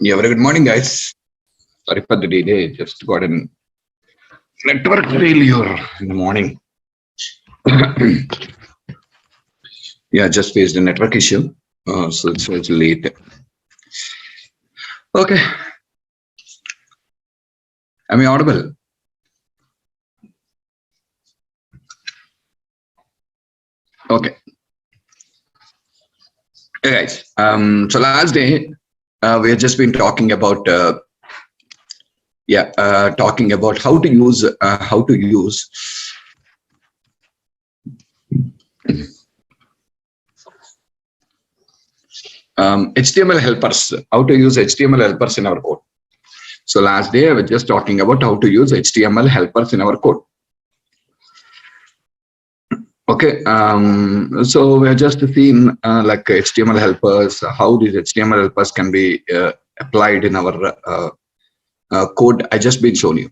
Yeah, very good morning, guys. Sorry for the delay. Just got a network failure in the morning. Yeah, just faced a network issue. So it's late. Okay. Am I audible? Okay. Hey, guys. So last day, we have just been talking about talking about how to use HTML helpers, how to use HTML helpers in our code. So last day I was just talking about how to use HTML helpers in our code. Okay, so we're just seeing like HTML helpers, how these HTML helpers can be applied in our code. I just been shown you,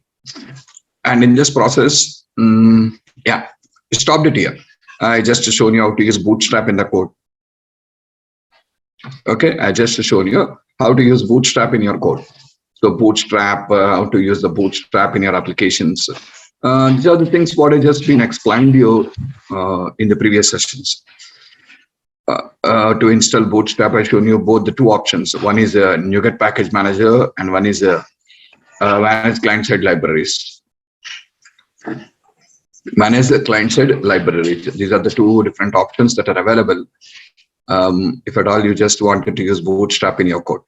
and in this process, yeah, stopped it here. I just shown you how to use Bootstrap in the code. Okay, I just shown you how to use Bootstrap in your code. So Bootstrap, how to use the Bootstrap in your applications. These are the things what I just been explained to you in the previous sessions. To install Bootstrap, I shown you both the two options. One is a NuGet package manager, and one is a manage client-side libraries. Manage the client-side libraries. These are the two different options that are available. If at all you just wanted to use Bootstrap in your code.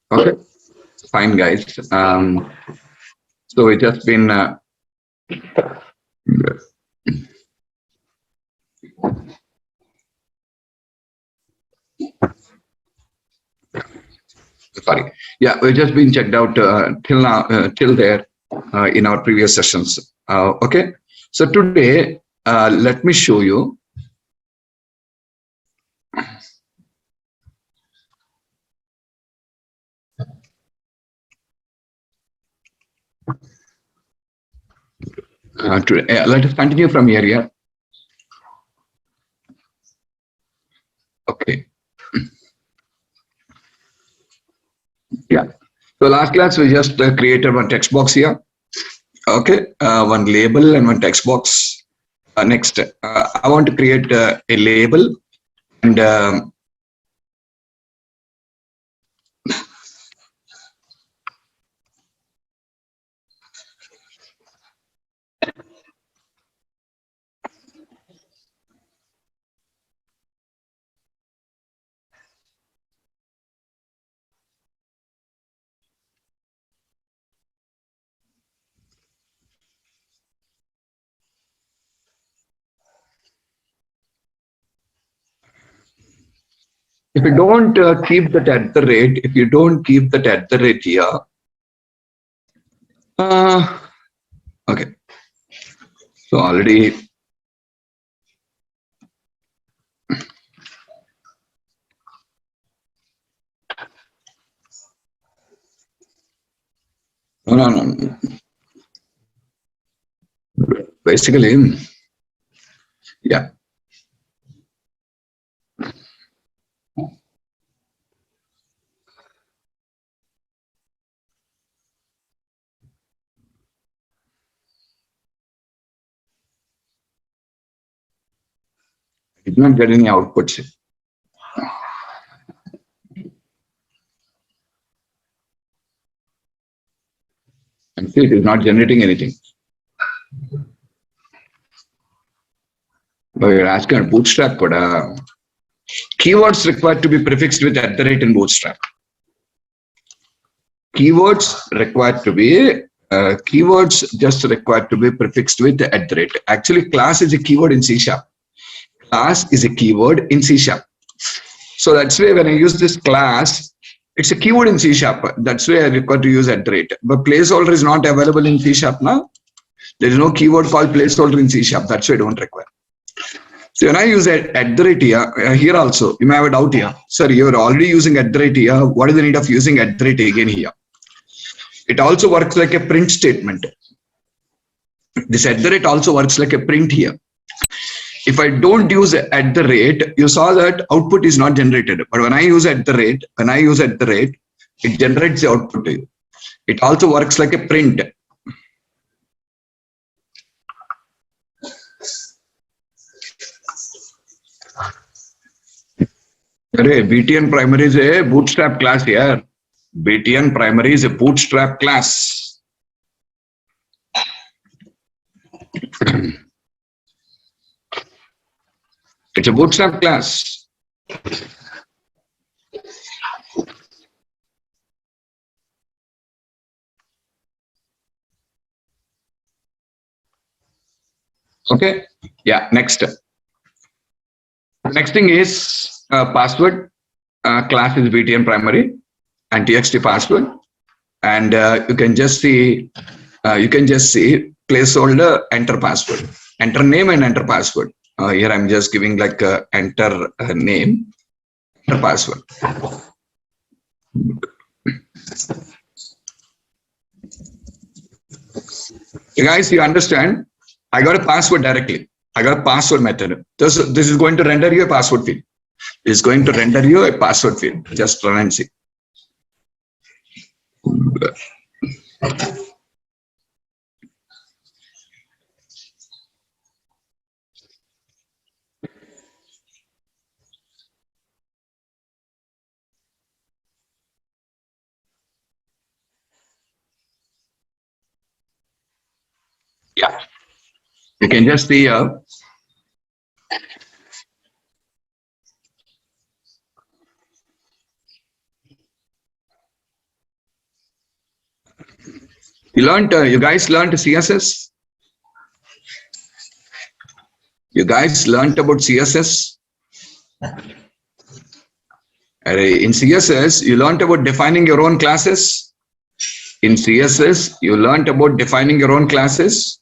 Okay, fine, guys. So it has been sorry. Yeah, we've just been checked out till now, till there in our previous sessions. Okay, so today let me show you. Let us continue from here. Yeah. Okay. Yeah. So last class we just created one text box here. Okay, one label and one text box. Next, I want to create a label and if you don't keep that at the rate, if you don't keep that at the rate here, okay. So already, no. Basically, yeah. I did not get any outputs. And see, it is not generating anything. But you're asking Bootstrap, but keywords required to be prefixed with @ in Bootstrap. Keywords required to be keywords just required to be prefixed with @. Actually, class is a keyword in C#. Class is a keyword in C#. So that's why when I use this class, it's a keyword in C#. That's why I require to use @. But placeholder is not available in C# now. There is no keyword called placeholder in C#. That's why I don't require. So when I use @ here, here also, you may have a doubt here. Sir, you're already using @ here. What is the need of using @ again here? It also works like a print statement. This at the rate also works like a print here. If I don't use at the rate, you saw that output is not generated. But when I use at the rate, it generates the output to you. It also works like a print. BTN primary is a bootstrap class here. BTN primary is a bootstrap class. It's a bootstrap class. Okay. Yeah. Next. Next thing is password. Class is BTN primary and TXT password. And you can just see placeholder enter password, enter name and enter password. Here I'm just giving like enter name, enter password. You guys, you understand? I got a password directly. I got a password method. This is going to render you a password field. It's going to render you a password field. Just run and see. Yeah, you can just see here. You guys learned CSS? You guys learned about CSS? In CSS, you learned about defining your own classes. In CSS, you learned about defining your own classes.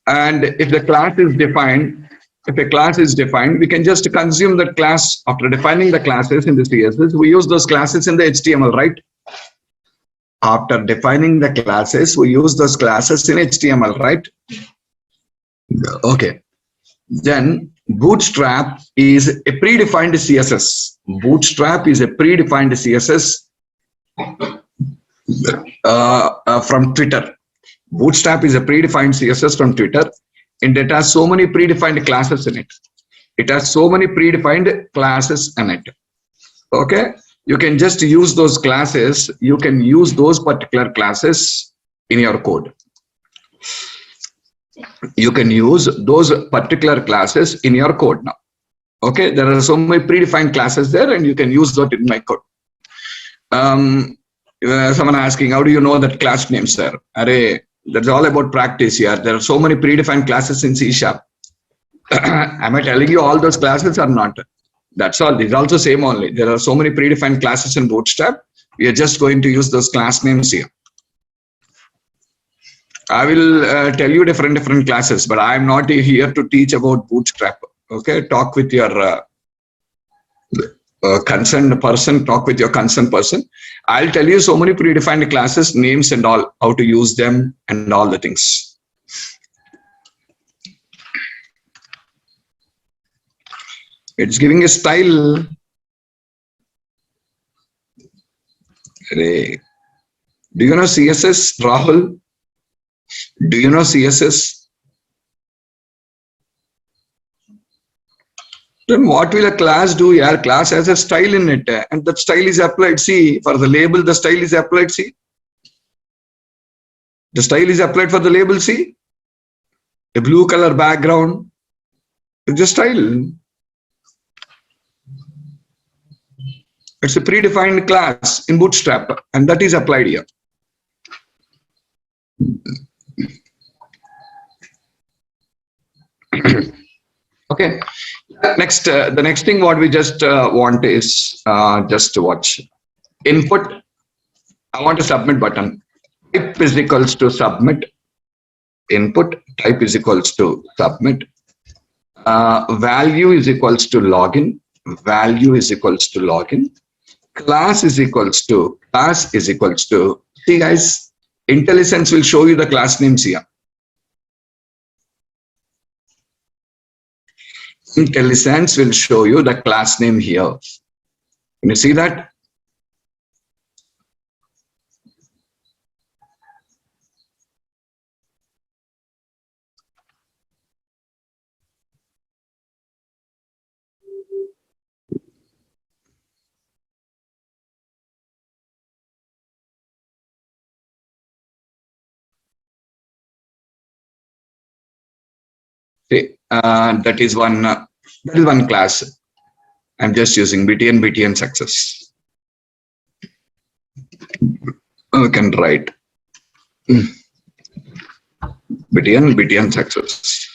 And if the class is defined, we can just consume that class after defining the classes in the CSS. We use those classes in the HTML, right? After defining the classes, we use those classes in HTML, right? Okay. Then Bootstrap is a predefined CSS. Bootstrap is a predefined CSS from Twitter. Bootstrap is a predefined CSS from Twitter, and it has so many predefined classes in it. It has so many predefined classes in it. Okay, you can just use those classes. You can use those particular classes in your code. You can use those particular classes in your code now. Okay, there are so many predefined classes there, and you can use that in my code. Someone asking, how do you know that class names there? Array, that's all about practice here. There are so many predefined classes in C#. Am I telling you all those classes or not? That's all. It's also same only. There are so many predefined classes in Bootstrap. We are just going to use those class names here. I will tell you different classes, but I am not here to teach about Bootstrap. Okay, talk with your concerned person. Talk with your concerned person. I'll tell you so many predefined classes, names and all, how to use them and all the things. It's giving a style. Do you know CSS, Rahul? Do you know CSS? Then what will a class do? Yeah, class has a style in it, and that style is applied. See, for the label, the style is applied. See, the style is applied for the label. See, a blue color background. It's a style. It's a predefined class in Bootstrap, and that is applied here. Okay. Next, the next thing what we just want is just to watch input. I want a submit button. Type is equals to submit. Input type is equals to submit. Value is equals to login. Value is equals to login. Class is equals to see guys. IntelliSense will show you the class names here. IntelliSense will show you the class name here. Can you see that? See, that is one class. I'm just using BTN success. We can write BTN success.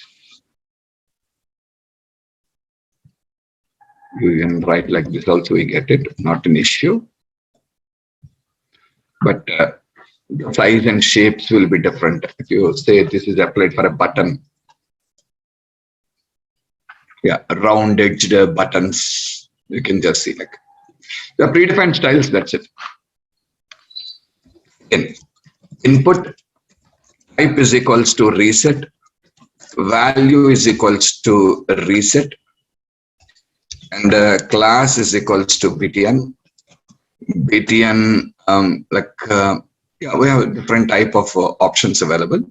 You can write like this also, we get it, not an issue. But the size and shapes will be different. If you say this is applied for a button, yeah, round edged buttons, you can just see like the predefined styles, that's it. Input type is equals to reset, value is equals to reset, and class is equals to BTN. Yeah, we have different type of options available.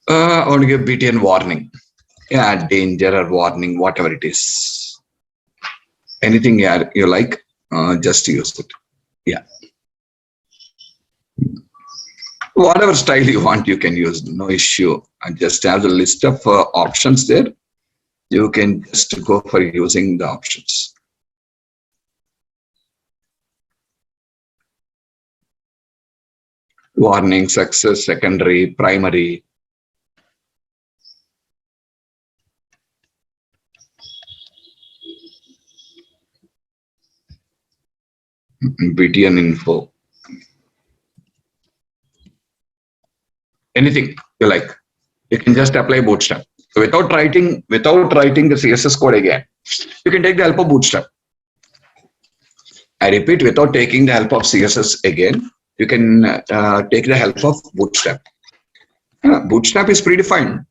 I want to give BTN warning. Yeah, danger or warning, whatever it is. Anything you like, just use it. Yeah. Whatever style you want, you can use, no issue. I just have the list of options there. You can just go for using the options. Warning, success, secondary, primary. BTN info. Anything you like, you can just apply Bootstrap. So without writing the CSS code again, you can take the help of Bootstrap. I repeat, without taking the help of CSS again, you can take the help of Bootstrap. Bootstrap is predefined.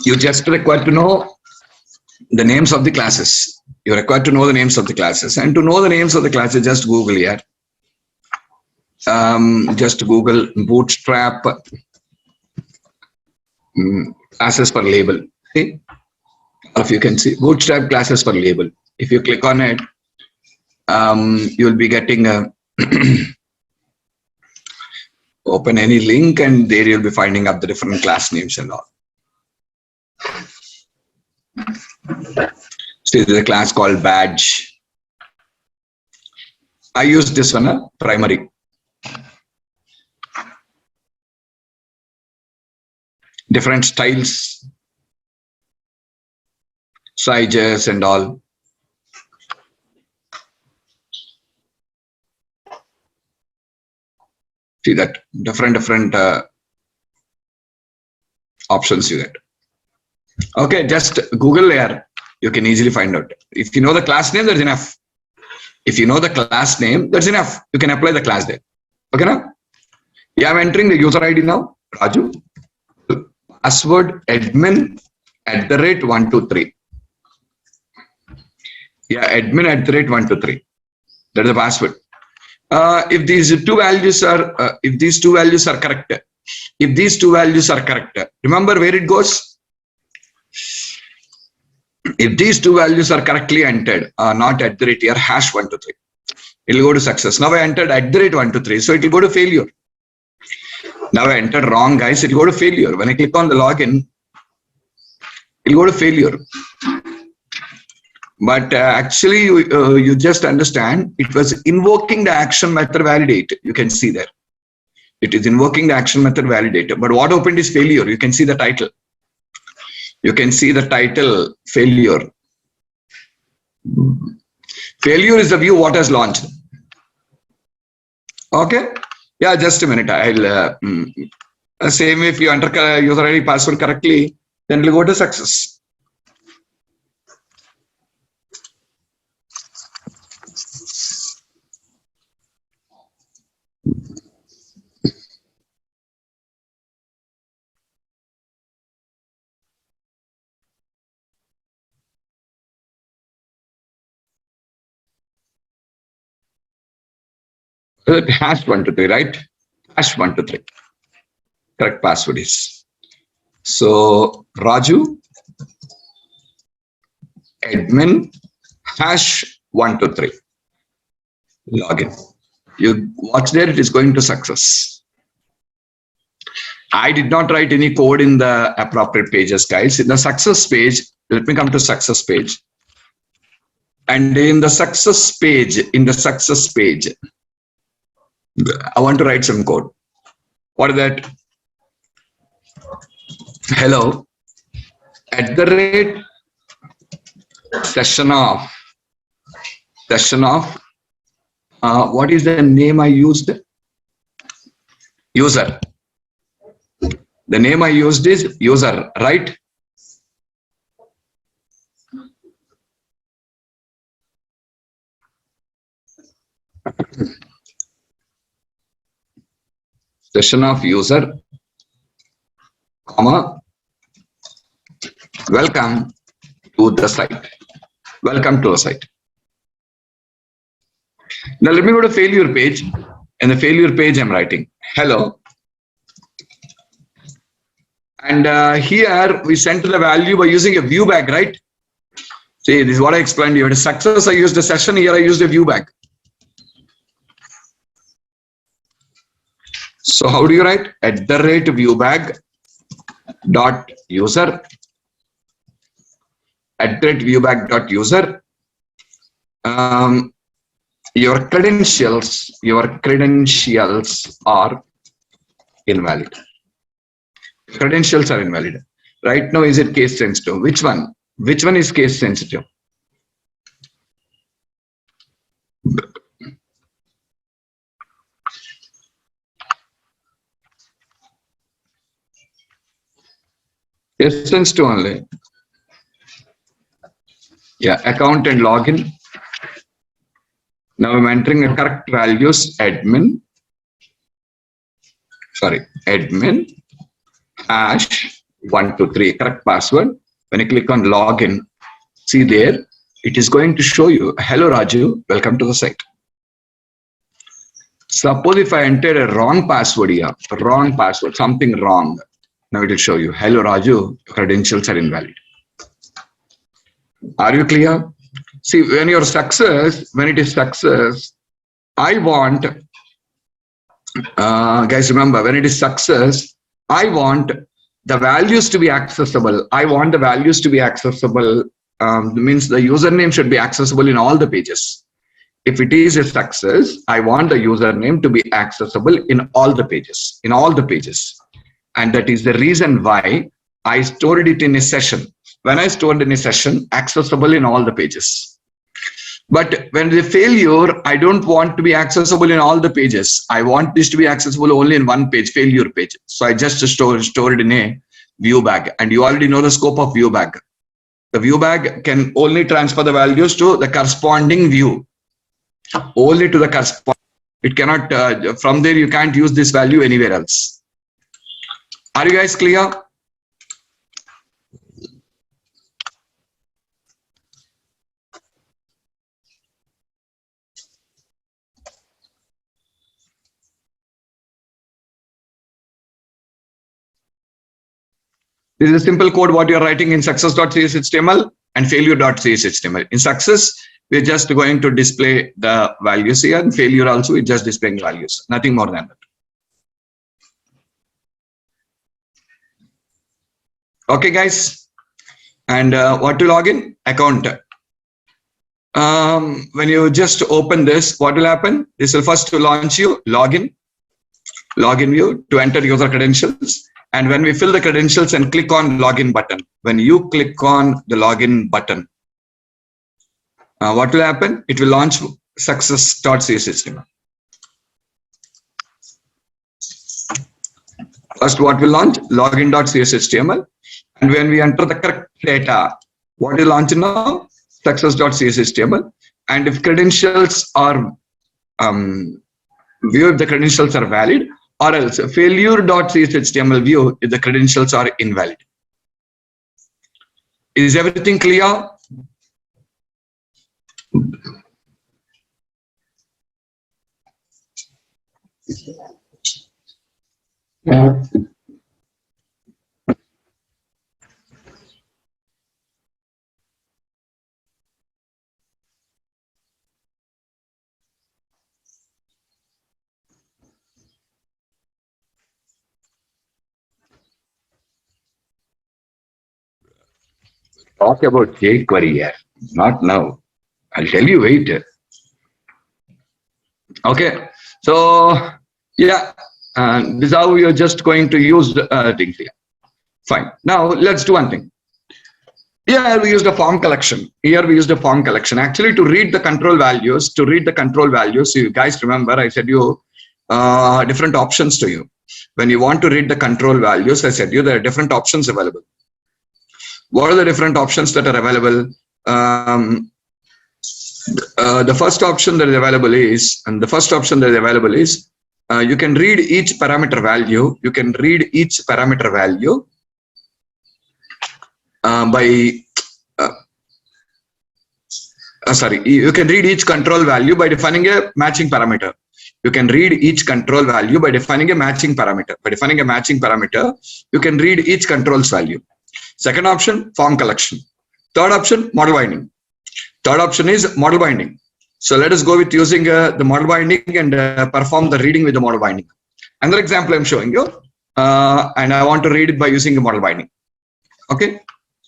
You just require to know the names of the classes. You require to know the names of the classes, and to know the names of the classes, just Google here. Just Google Bootstrap classes for label. See, if you can see Bootstrap classes for label. If you click on it, you will be getting a open any link, and there you'll be finding up the different class names and all. So there's a class called badge. I use this one, primary. Different styles, sizes and all. See that different options you get. Okay, just Google here. You can easily find out. If you know the class name, that's enough. If you know the class name, that's enough. You can apply the class there. Okay, now? Yeah, I'm entering the user ID now. Raju. Password admin @123. Yeah, admin @123. That is the password. If these two values are correct, remember where it goes. If these two values are correctly entered, not @ here, #123, it will go to success. Now I entered @123, so it will go to failure. Now I entered wrong, guys, it will go to failure. When I click on the login, it will go to failure. But actually, you just understand, it was invoking the action method validate. You can see there. It is invoking the action method validator. But what opened is failure. You can see the title. You can see the title, failure. Failure is the view what has launched. Okay. Yeah, just a minute. I'll same if you enter user ID password correctly, then we'll go to success. Hash 123, right? Hash 123. Correct password is. So Raju, admin, hash 123. Login. You watch there, it is going to success. I did not write any code in the appropriate pages, guys. In the success page, let me come to success page. And in the success page, I want to write some code. What is that? Hello, @ session of, what is the name I used? User. The name I used is user, right? Session of user, comma, welcome to the site. Welcome to the site. Now let me go to failure page. In the failure page, I'm writing hello. And here we sent the value by using a view bag, right? See, this is what I explained to you. It is success, I used a session. Here I used a view bag. So how do you write? @ viewbag dot user, @ viewbag dot user. Your credentials are invalid. Credentials are invalid. Right now, is it case sensitive? Which one? Which one is case sensitive? Case sensitive only. Yeah, account and login. Now I'm entering the correct values. Admin, hash 123, correct password. When you click on login, see there, it is going to show you, hello Raju, welcome to the site. Suppose if I entered a wrong password here, something wrong. Now it will show you, hello Raju, credentials are invalid. Are you clear? See, when it is success, I want, guys, remember, when it is success, I want the values to be accessible. Means the username should be accessible in all the pages. If it is a success, I want the username to be accessible in all the pages, And that is the reason why I stored it in a session. When I stored in a session, accessible in all the pages. But when the failure, I don't want to be accessible in all the pages. I want this to be accessible only in one page, failure page. So I just stored in a view bag. And you already know the scope of view bag. The view bag can only transfer the values to the corresponding view. Only to the corresponding. It cannot, from there you can't use this value anywhere else. Are you guys clear? This is a simple code what you're writing in success.cshtml and failure.cshtml. In success, we're just going to display the values here, and failure also is just displaying values, nothing more than that. Okay, guys. And what to log in? Account. When you just open this, what will happen? This will first launch you login view to enter user credentials. And when we fill the credentials and click on login button, when you click on the login button, what will happen? It will launch success.cshtml. First, what will launch? Login.cshtml. And when we enter the correct data, what will launch now? Success.cshtml. And if credentials are view if the credentials are valid, or else failure.cshtml view if the credentials are invalid. Is everything clear? Talk about jQuery here, not now. I'll tell you, wait. Okay, so yeah, this is how you're just going to use the things here. Fine. Now let's do one thing. Here we used a form collection. Here we used a form collection. Actually, to read the control values, you guys remember I said you different options to you. When you want to read the control values, I said you there are different options available. What are the different options that are available? The first option that is available is, you can read each parameter value. You can read each parameter value you can read each control value by defining a matching parameter. You can read each control value by defining a matching parameter. By defining a matching parameter, you can read each control's value. Second option, form collection. Third option, model binding. Third option is model binding. So let us go with using the model binding and perform the reading with the model binding. Another example I'm showing you, and I want to read it by using the model binding. Okay,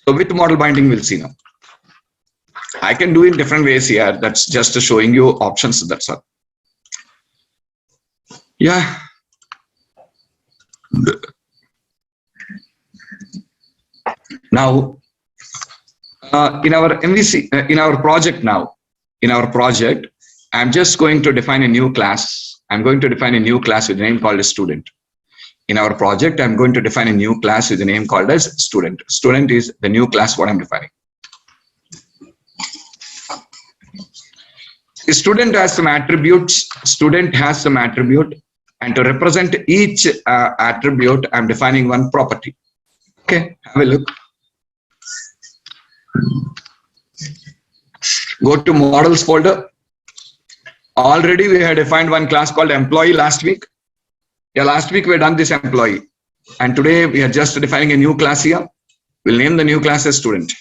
so with model binding, we'll see now. I can do it in different ways here. That's just showing you options. That's all. Yeah. Now, in our MVC, in our project, I'm just going to define a new class. I'm going to define a new class with a name called a student. In our project, I'm going to define a new class with a name called as student. Student is the new class what I'm defining. A student has some attributes. Student has some attribute, and to represent each attribute, I'm defining one property. Okay, have a look. Go to models folder. Already we had defined one class called employee last week. Yeah, last week we had done this employee, and today we are just defining a new class here. We'll name the new class as student.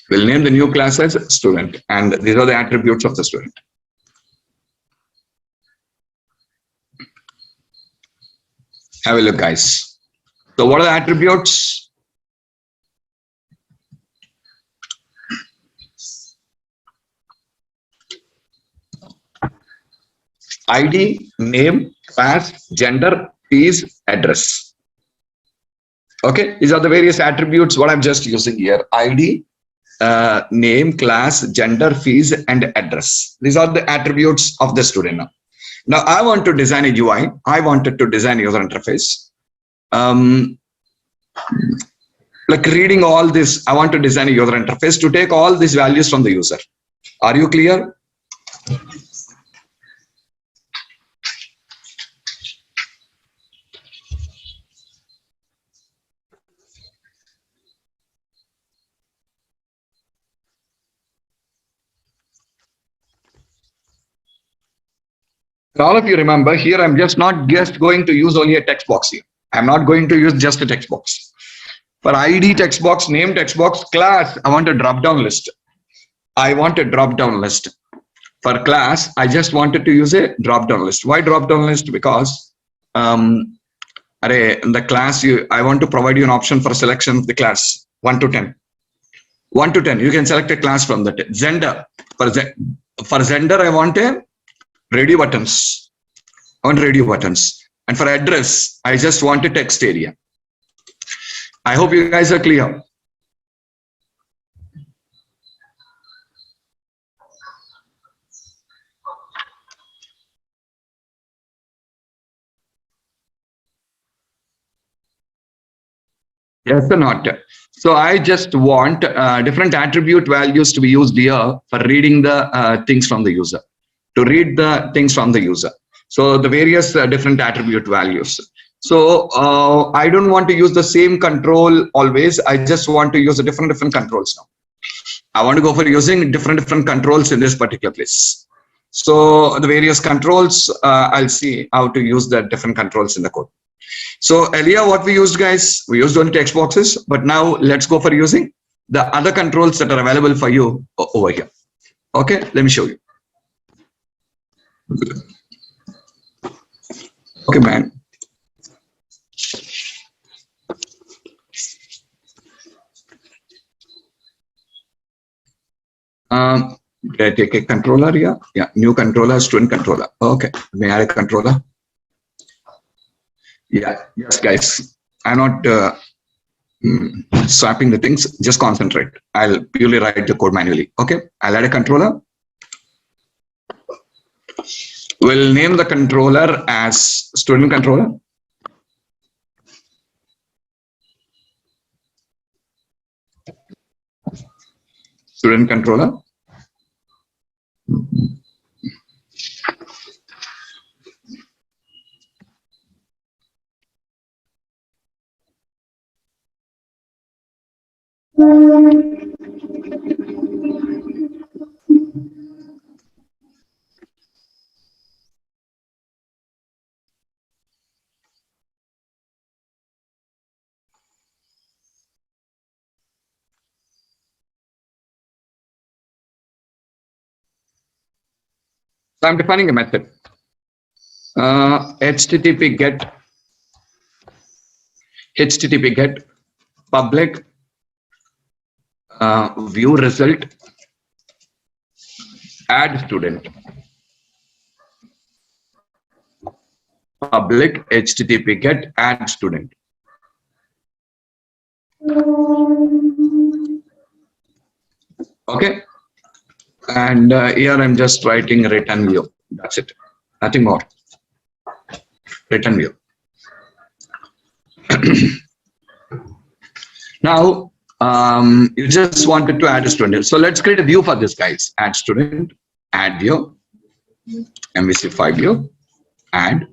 We'll name the new class as student, and these are the attributes of the student. Have a look, guys. So what are the attributes? ID, name, class, gender, fees, address. Okay, these are the various attributes what I'm just using here. ID, name, class, gender, fees, and address. These are the attributes of the student now. Now I want to design a UI. I wanted to design a user interface. Like reading all this, I want to design a user interface to take all these values from the user. Are you clear? All of you remember here, I'm just not just going to use only a text box here. I'm not going to use just a text box. For ID text box, name text box, class, I want a drop down list. I want a drop down list. For class, I just wanted to use a drop down list. Why drop down list? Because in the class, I want to provide you an option for selection of the class 1 to 10. 1 to 10, you can select a class from that. Gender, for gender, I want a radio buttons. I want radio buttons. And for address, I just want a text area. I hope you guys are clear. Yes or not? So I just want different attribute values to be used here for reading the things from the user. To read the things from the user. So the various different attribute values. So I don't want to use the same control always. I just want to use the different controls now. I want to go for using different controls in this particular place. So the various controls, I'll see how to use the different controls in the code. So earlier what we used, guys, we used only text boxes, but now let's go for using the other controls that are available for you over here. Okay, let me show you. Okay, man. Did I take a controller here? Yeah, new controller, student controller. Okay, may I add a controller? Yeah, yes, guys. I'm not swapping the things. Just concentrate. I'll purely write the code manually. Okay, I'll add a controller. We'll name the controller as student controller. Student controller. So I'm defining a method. HTTP get public view result add student. Public HTTP get add student. Okay, and here I'm just writing return view. That's it, nothing more. Return view. Now you just wanted to add a student, so let's create a view for this, guys. Add student, add view, MVC5 view, add.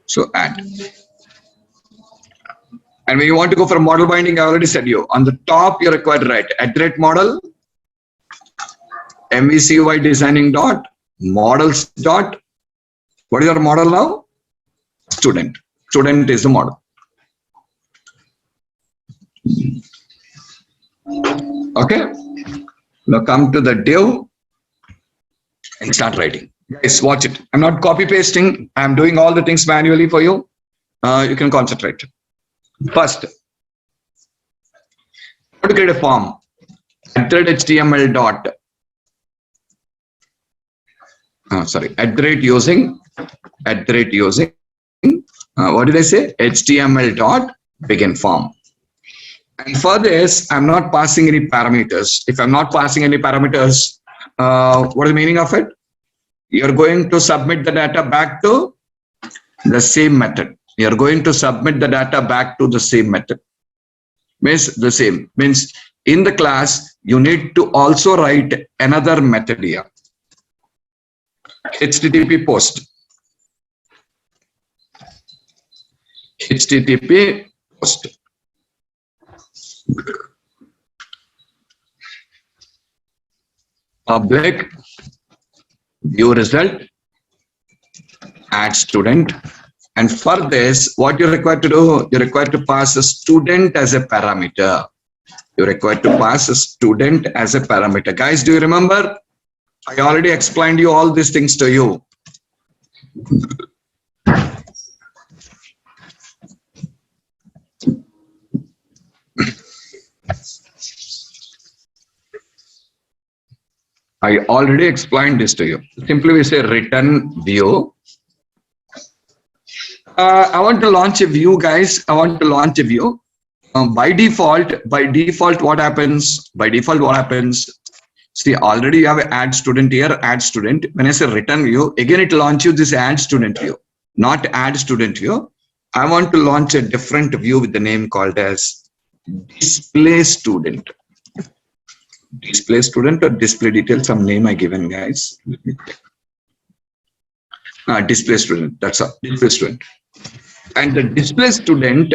So add. And when you want to go for a model binding, I already said you on the top you're required to write @model MVCUI designing dot models dot. What is your model now? Student. Student is the model. Okay. Now come to the div and start writing. Guys, watch it. I'm not copy pasting. I'm doing all the things manually for you. You can concentrate. First, how to create a form. @HTML dot. Using. What did I say? HTML dot begin form. And for this, I'm not passing any parameters. If I'm not passing any parameters, what is the meaning of it? You're going to submit the data back to the same method. You're going to submit the data back to the same method. Means the same. Means in the class, you need to also write another method here. HTTP post. HTTP post. Public view result add student. And for this, what you're required to do, you're required to pass a student as a parameter. You're required to pass a student as a parameter. Guys, do you remember? I already explained you all these things to you. I already explained this to you. Simply we say return view. I want to launch a view, guys. I want to launch a view. By default, what happens? By default, what happens? See, already you have an add student here, add student. When I say return view, again it launch you this add student view, not add student view. I want to launch a different view with the name called as display student. Display student or display details, some name I given, guys. Let me check. Display student, that's all, display student. And the display student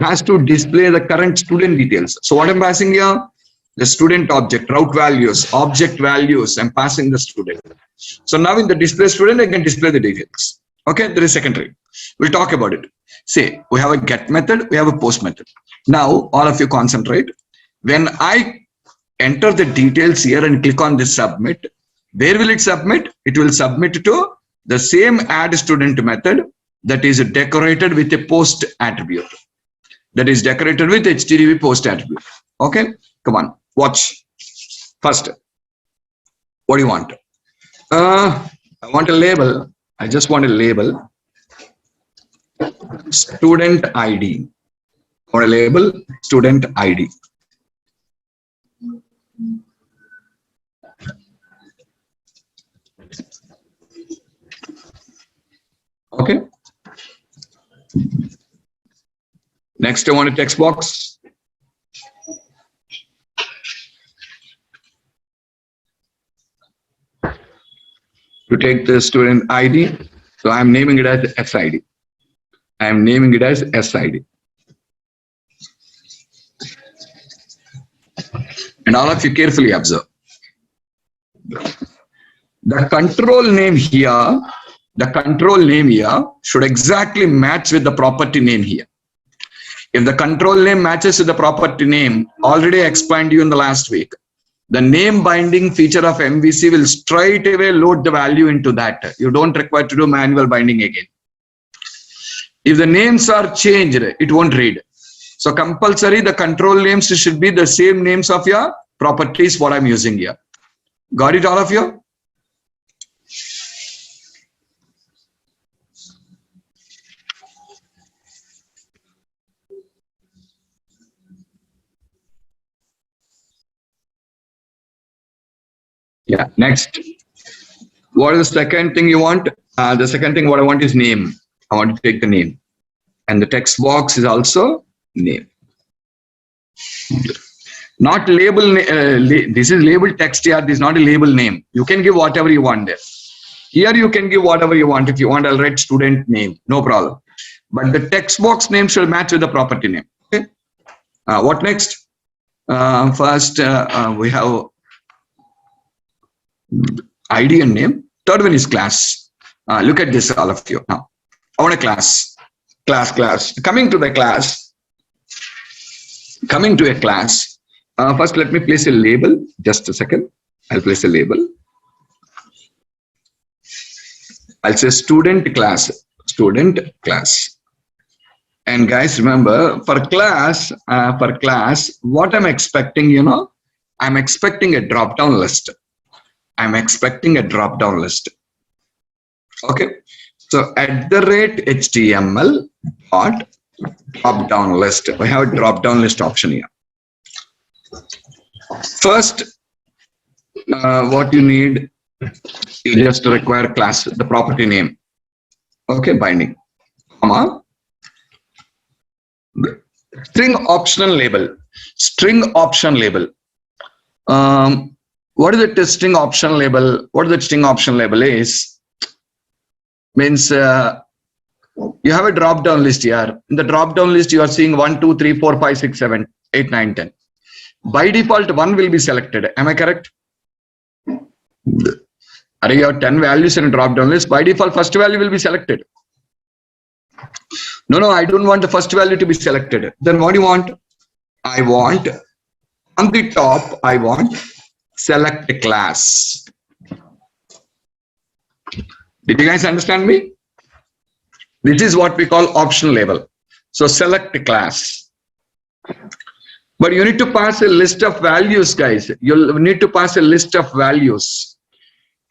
has to display the current student details. So what I'm passing here, the student object, route values, object values, I'm passing the student. So now in the display student, I can display the details. Okay, there is secondary. We'll talk about it. Say, we have a get method, we have a post method. Now, all of you concentrate. When I enter the details here and click on this submit, where will it submit? It will submit to the same add student method that is decorated with a post attribute. That is decorated with HTTP post attribute. Okay, come on, watch. First, what do you want? I want a label. I just want a label. Student ID. I want a label student ID. Okay. Next, I want a text box. To take the student ID, so I'm naming it as SID. I'm naming it as SID. And all of you carefully observe. The control name here, should exactly match with the property name here. If the control name matches with the property name, already explained to you in the last week, the name binding feature of MVC will straight away load the value into that. You don't require to do manual binding again. If the names are changed, it won't read. So compulsory, the control names should be the same names of your properties, what I'm using here. Got it, all of you? Yeah, next. What is the second thing you want? The second thing what I want is name. I want to take the name. And the text box is also name. Not label, this is label text here, this is not a label name. You can give whatever you want there. Here you can give whatever you want. If you want, I'll write student name, no problem. But the text box name should match with the property name. Okay. What next? First, we have ID and name. Third one is class. Look at this, all of you. Now, I want a class. Class. Coming to a class. First, let me place a label. Just a second. I'll place a label. I'll say student class. And guys, remember, for class, what I'm expecting, you know, I'm expecting a drop-down list. Okay. So at the rate HTML dot drop-down list. We have a drop-down list option here. First, what you need, you just require class, the property name. Okay, binding, comma, string option label. What is the string option label? What the string option label is? Means you have a drop down list here. In the drop down list, you are seeing 1, 2, 3, 4, 5, 6, 7, 8, 9, 10. By default, 1 will be selected. Am I correct? Are you have 10 values in a drop down list? By default, first value will be selected. No, I don't want the first value to be selected. Then what do you want? I want on the top, I want select a class. Did you guys understand me? This is what we call option label. So select a class. But you need to pass a list of values, guys. You'll need to pass a list of values.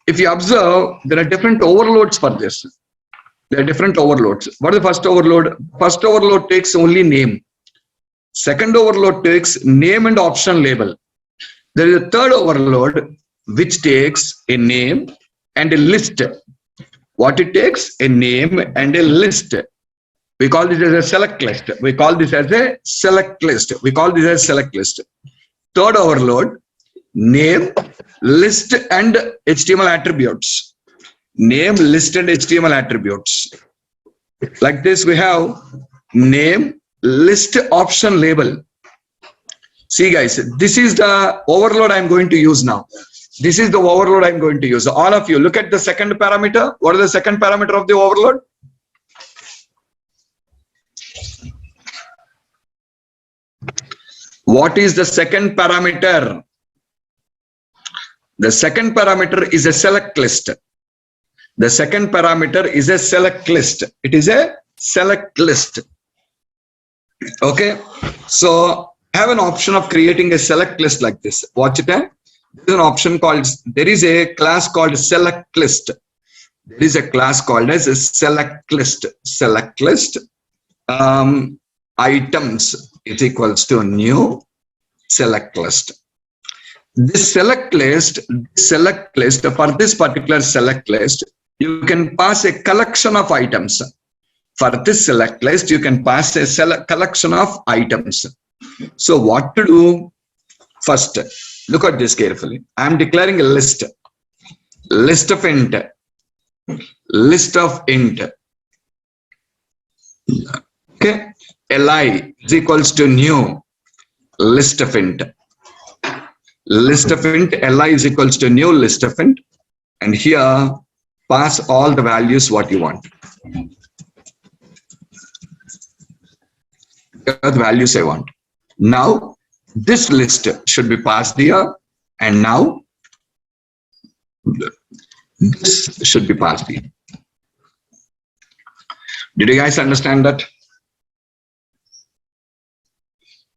If you observe, there are different overloads for this. There are different overloads. What is the first overload? First overload takes only name. Second overload takes name and option label. There is a third overload which takes a name and a list. What it takes? A name and a list. We call this as a select list. Third overload, name, list and HTML attributes. Name, list and HTML attributes. Like this we have name, list, option label. See guys, this is the overload I'm going to use now. This is the overload I'm going to use. All of you, look at the second parameter. What is the second parameter of the overload? What is the second parameter? The second parameter is a select list. The second parameter is a select list. It is a select list. Okay. So I have an option of creating a select list like this. Watch it. There is an option called, there is a class called select list. There is a class called as a select list. Select list. Items is equals to new select list. This select list for this particular select list, you can pass a collection of items. For this select list, you can pass a collection of items. So what to do? First, look at this carefully. I am declaring a list. List of int. List of int. Okay. Li is equals to new list of int. List of int. Li is equals to new list of int. And here, pass all the values what you want. The values I want. Now, this list should be passed here, and now this should be passed here. Did you guys understand that?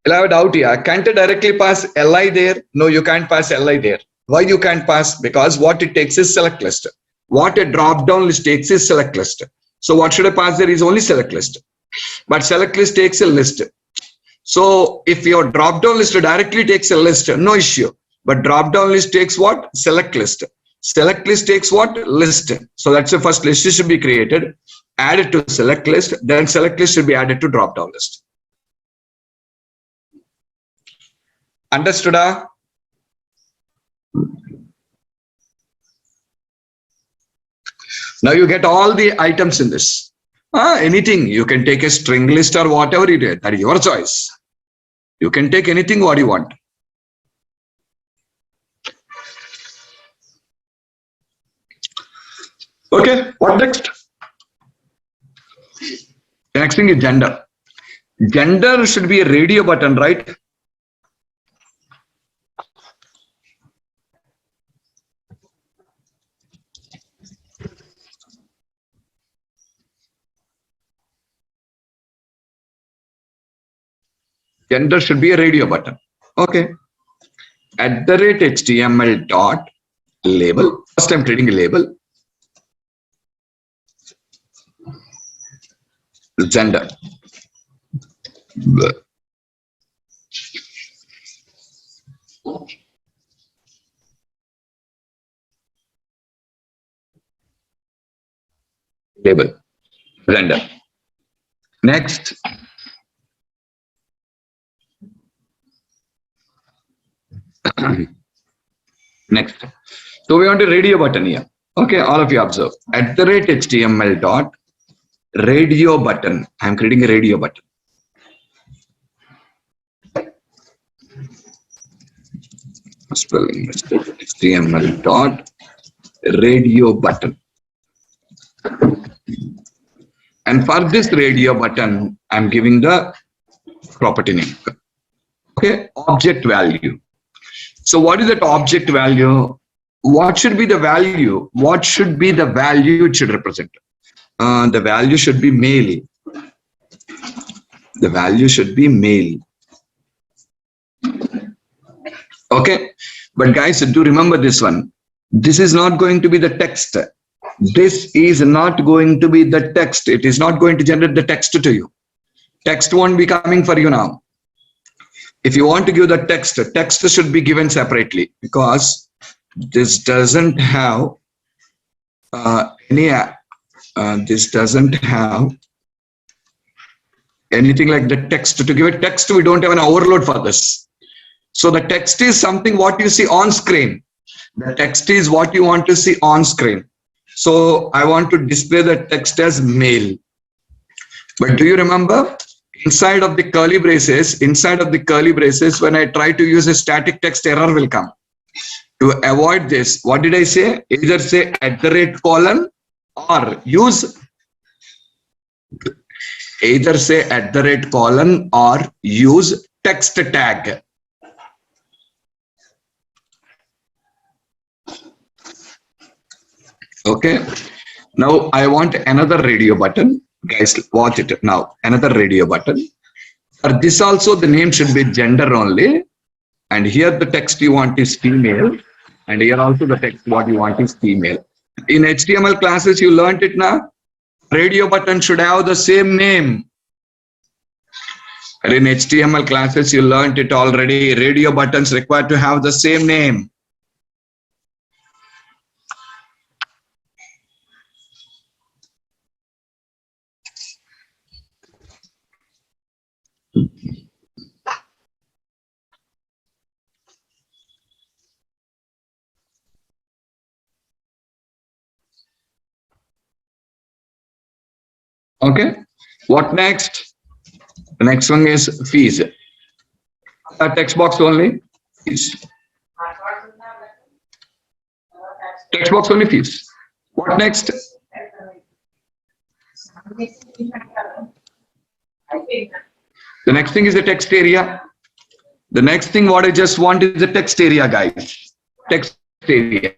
I have a doubt here. Can't I directly pass Li there? No, you can't pass Li there. Why you can't pass? Because what it takes is select list. What a drop down list takes is select list. So what should I pass there is only select list. But select list takes a list. So if your drop down list directly takes a list, no issue. But drop down list takes what? Select list. Select list takes what? List. So that's the first list should be created, added to select list, then select list should be added to drop down list. Understood? Now you get all the items in this. Anything. You can take a string list or whatever you did. That is your choice. You can take anything what you want. Okay, what next? The next thing is gender. Gender should be a radio button, right? Gender should be a radio button. Okay. @HTML dot label. First I'm creating a label. Gender. Label. Gender. Next. Next. So we want a radio button here. Okay, all of you observe. @HTML dot radio button. I'm creating a radio button. Spelling mistake. HTML dot radio button. And for this radio button, I'm giving the property name. Okay, object value. So what is that object value? What should be the value? What should be the value it should represent? The value should be male. The value should be male. Okay, but guys, do remember this one. This is not going to be the text. This is not going to be the text. It is not going to generate the text to you. Text won't be coming for you now. If you want to give the text, text should be given separately, because this doesn't have this doesn't have anything like the text. To give it text, we don't have an overload for this. So the text is something what you see on screen. The text is what you want to see on screen. So I want to display the text as male. But do you remember? inside of the curly braces, when I try to use a static text, error will come. To avoid this, what did I say? Either say @ or use text tag. Okay. Now I want another radio button. Guys, watch it now. Another radio button. For this also, the name should be gender only. And here the text you want is female. And here also the text what you want is female. In HTML classes, you learned it now. Radio button should have the same name. And in HTML classes, you learned it already. Radio buttons required to have the same name. Okay. What next? The next one is fees. Text box only. Fees. Text box only fees. What next? The next thing is the text area. The next thing what I just want is the text area, guys. Text area.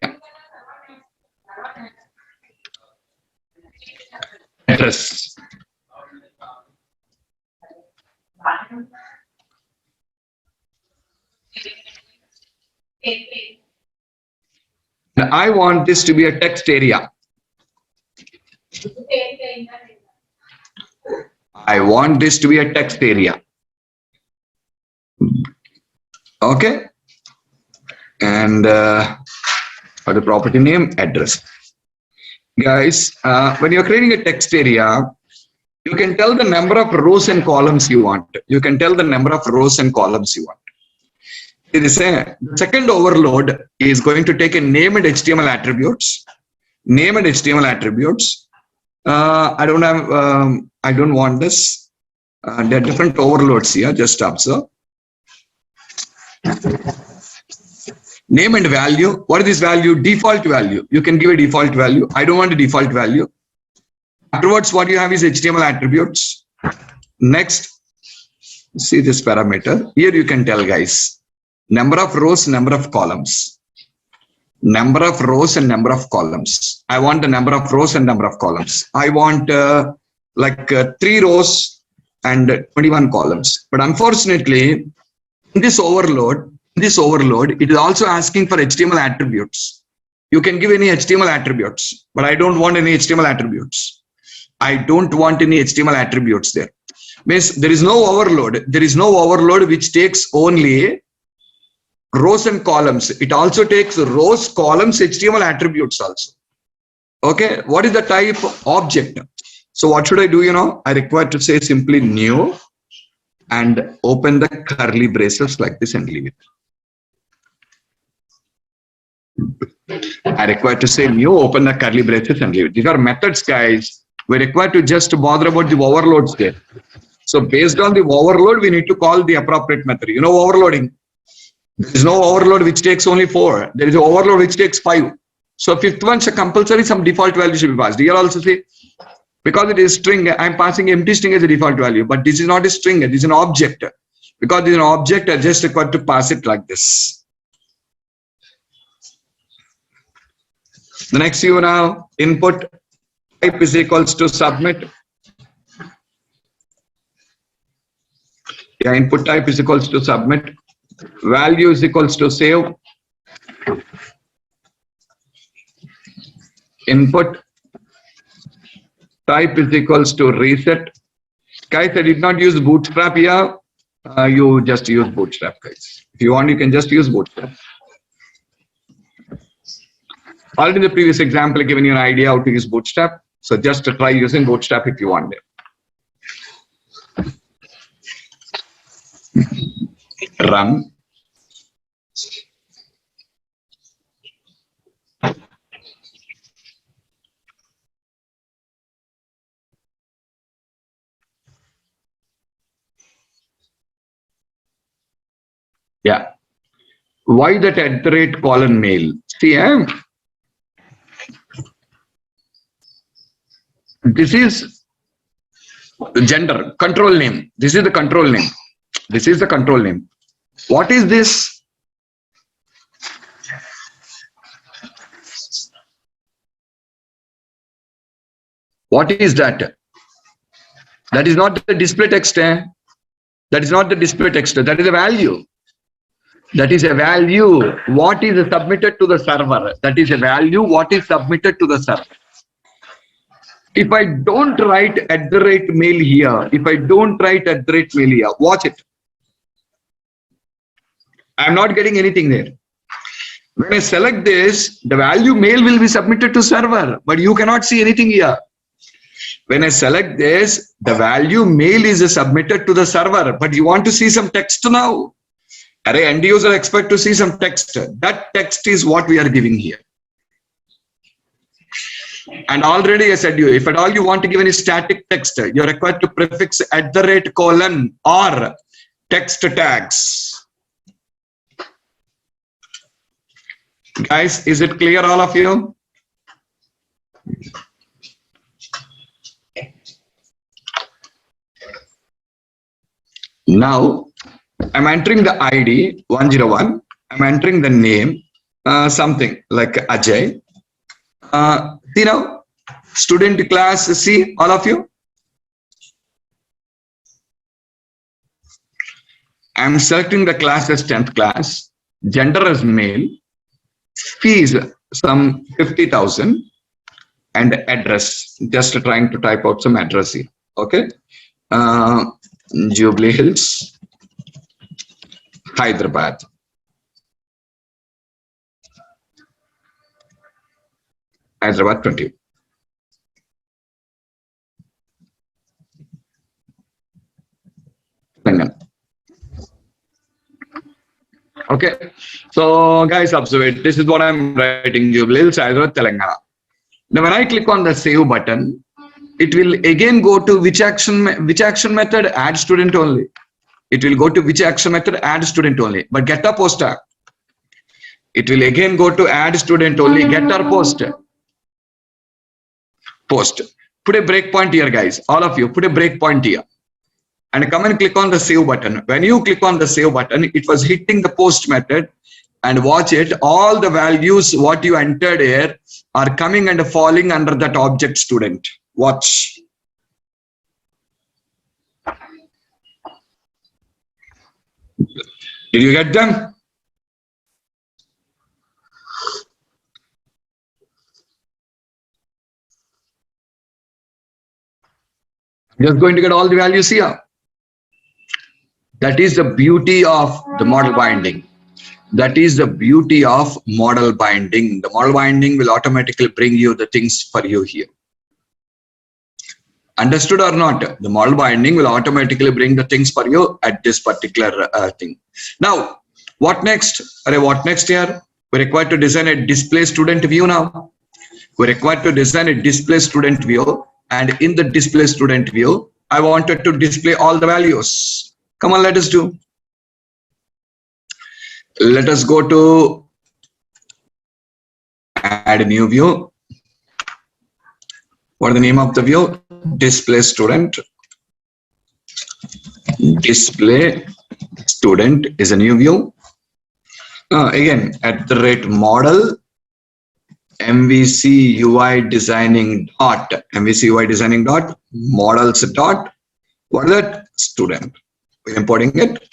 Address. I want this to be a text area. I want this to be a text area. Okay. And for the property name, address. Guys, when you're creating a text area, you can tell the number of rows and columns you want. You can tell the number of rows and columns you want. It is the second overload is going to take a name and HTML attributes. Name and HTML attributes. I don't want this. There are different overloads here. Just observe. Name and value. What is this value? Default value. You can give a default value. I don't want a default value. Afterwards, what you have is HTML attributes. Next, see this parameter. Here you can tell, guys, number of rows, number of columns. Number of rows and number of columns. I want the number of rows and number of columns. I want 3 rows and 21 columns. But unfortunately, in this overload, it is also asking for HTML attributes. You can give any HTML attributes, but I don't want any HTML attributes. I don't want any HTML attributes there. Means there is no overload. There is no overload which takes only rows and columns. It also takes rows, columns, HTML attributes also. Okay. What is the type? Object. So what should I do? I require to say simply new and open the curly braces like this and leave it. I require to say new, open the curly braces and leave it. These are methods, guys. We require to just bother about the overloads there. So based on the overload, we need to call the appropriate method. Overloading. There is no overload which takes only 4. There is an overload which takes 5. So fifth one, so compulsory some default value should be passed. Here also say, because it is string, I am passing empty string as a default value, but this is not a string, this is an object. Because this is an object, I just required to pass it like this. The next input type is equals to submit. Yeah, input type is equals to submit. Value is equals to save. Input type is equals to reset. Guys, I did not use Bootstrap here. You just use Bootstrap, guys. If you want, you can just use Bootstrap. Already in the previous example, I given you an idea how to use Bootstrap. So just to try using Bootstrap if you want it. Run. Yeah. Why that at the rate colon mail? See, this is the gender control name. This is the control name. This is the control name. What is this? What is that? That is not the display text. That is not the display text. That is a value. That is a value. What is submitted to the server? That is a value. What is submitted to the server? If I don't write at the rate mail here, if I don't write at the rate mail here, watch it. I'm not getting anything there. When I select this, the value mail will be submitted to server, but you cannot see anything here. When I select this, the value mail is submitted to the server, but you want to see some text now. Array end user expect to see some text. That text is what we are giving here. And already I said you, if at all you want to give any static text, you're required to prefix at the rate colon or text tags. Guys, is it clear, all of you? Now, I'm entering the ID 101. I'm entering the name, something like Ajay. See now, student class, see all of you. I'm selecting the class as 10th class, gender as male, fees some 50,000, and address. Just trying to type out some address here. Okay. Jubilee Hills, Hyderabad. Hyderabad 20. Okay, so guys, observe it. This is what I'm writing. Jubilee Hills, Hyderabad, Telangana. Now, when I click on the save button, it will again go to which action method? Add student only. It will go to which action method? Add student only. But get a poster. It will again go to add student only. Get or post. Post. Put a breakpoint here, guys. All of you, put a breakpoint here. And come and click on the save button. When you click on the save button, it was hitting the post method. And watch it. All the values what you entered here are coming and falling under that object student. Watch. Did you get them? I'm just going to get all the values here. That is the beauty of the model binding. That is the beauty of model binding. The model binding will automatically bring you the things for you here. Understood or not? The model binding will automatically bring the things for you at this particular thing. Now, what next? What next here? We're required to design a display student view now. We're required to design a display student view. And in the display student view, I wanted to display all the values. Come on, let us do. Let us go to add a new view. What is the name of the view? Display student. Display student is a new view. Again, at the rate model MVC UI designing dot models dot. What is that? Student. We're importing it.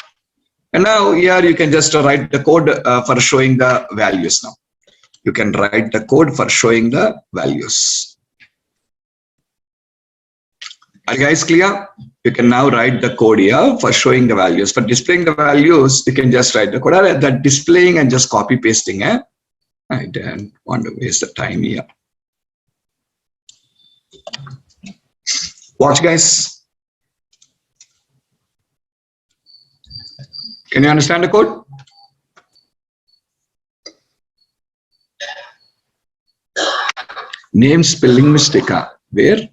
And now here you can just write the code for showing the values now. You can write the code for showing the values. Are you guys clear? You can now write the code here for showing the values. For displaying the values, you can just write the code. That displaying and just copy pasting. I don't want to waste the time here. Watch, guys. Can you understand the code? Name spelling mistake. Where?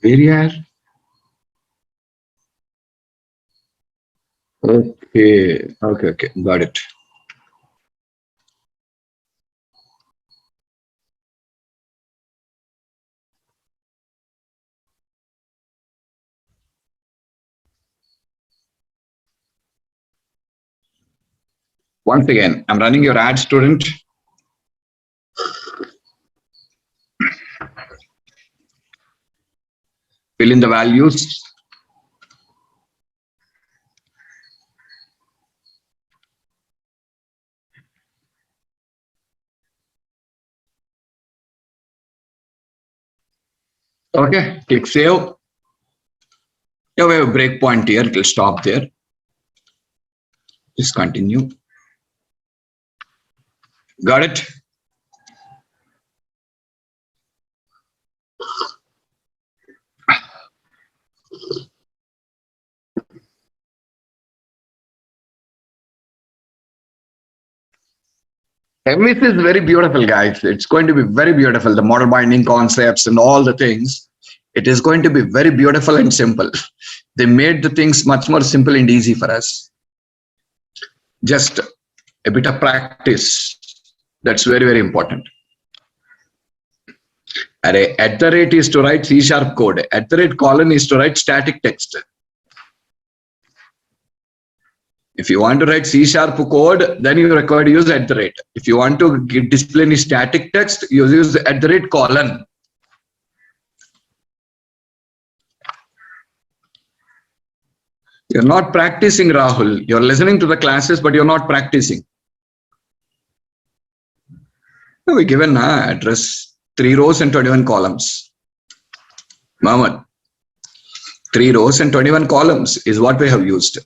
Where? Okay, got it. Once again, I'm running your ad, student. Fill in the values. Okay, click save. Yeah, we have a breakpoint here. It will stop there. Just continue. Got it? MVC is very beautiful, guys. It's going to be very beautiful. The model binding concepts and all the things. It is going to be very beautiful and simple. They made the things much more simple and easy for us. Just a bit of practice. That's very, very important. At the rate is to write C# code. At the rate colon is to write static text. If you want to write C# code, then you require to use at the rate. If you want to display any static text, you use at the rate colon. You're not practicing, Rahul. You're listening to the classes, but you're not practicing. We given address 3 rows and 21 columns. Mohammed, 3 rows and 21 columns is what we have used.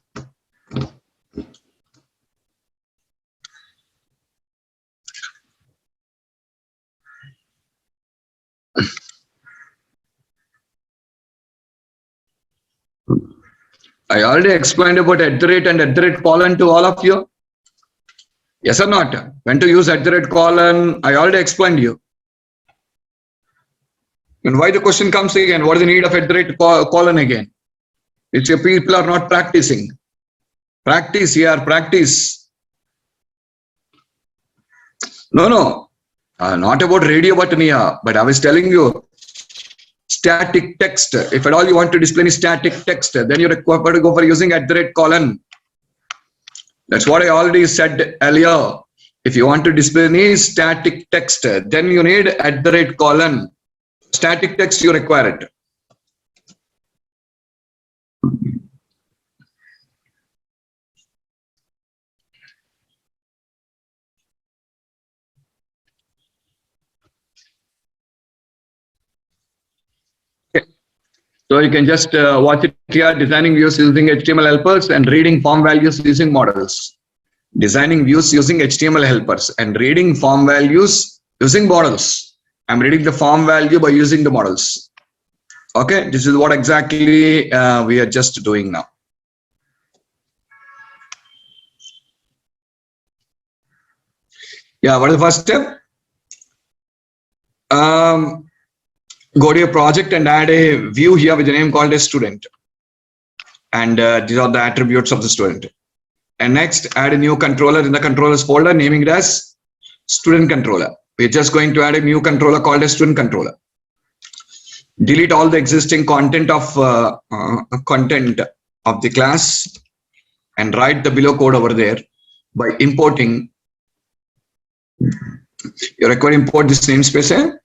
I already explained about at the rate and at the rate colon to all of you. Yes or not? When to use at the rate colon, I already explained you. And why the question comes again? What is the need of at the rate colon again? It's your people are not practicing. Practice here, practice. No, not about radio button here, but I was telling you static text. If at all you want to display any static text, then you're required to go for using at the rate colon. That's what I already said earlier. If you want to display any static text, then you need at the rate colon. Static text, you require it. Okay. So you can just watch it here, designing views using HTML helpers and reading form values using models. Designing views using HTML helpers and reading form values using models. I'm reading the form value by using the models. Okay, this is what exactly we are just doing now. Yeah, what is the first step? Go to your project and add a view here with the name called a student. And these are the attributes of the student. And next, add a new controller in the controllers folder, naming it as student controller. We're just going to add a new controller called a student controller. Delete all the existing content of the class and write the below code over there by importing. You require to import this namespace.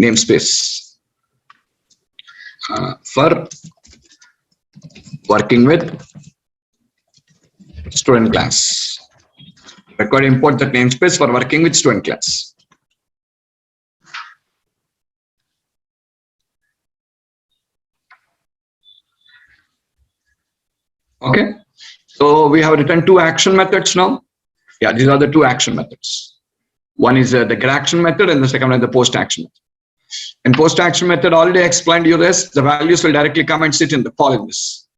Namespace for working with student class. Require to import that namespace for working with student class. Okay, so we have written 2 action methods now. Yeah, these are the 2 action methods. One is the get action method and the second one is the post action method. In post action method, already explained you this, the values will directly come and sit in the following this.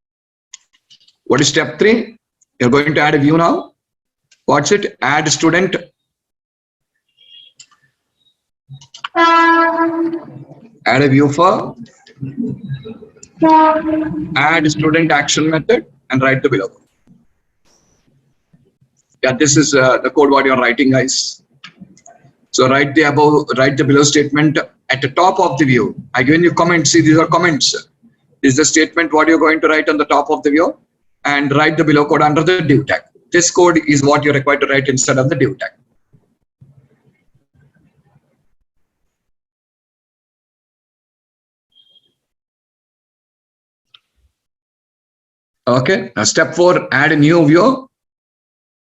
What is step 3? You're going to add a view now. What's it? Add student. Add a view for add student action method and write the below. Yeah, this is the code what you're writing, guys. So write the below statement at the top of the view. I given you comments. See, these are comments. This is the statement what you're going to write on the top of the view, and write the below code under the div tag. This code is what you're required to write instead of the div tag. Okay. Now step 4, add a new view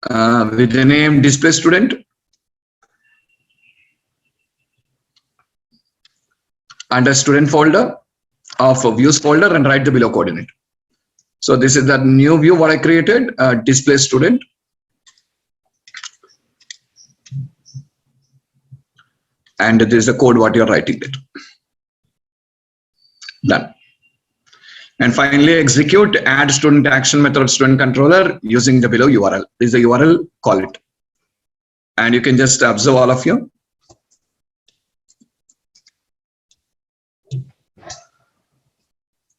with the name display student. Under student folder of views folder, and write the below code in it. So this is the new view what I created, display student. And this is the code what you're writing it. Done. And finally execute add student action method of student controller using the below URL. This is the URL, call it. And you can just observe all of you.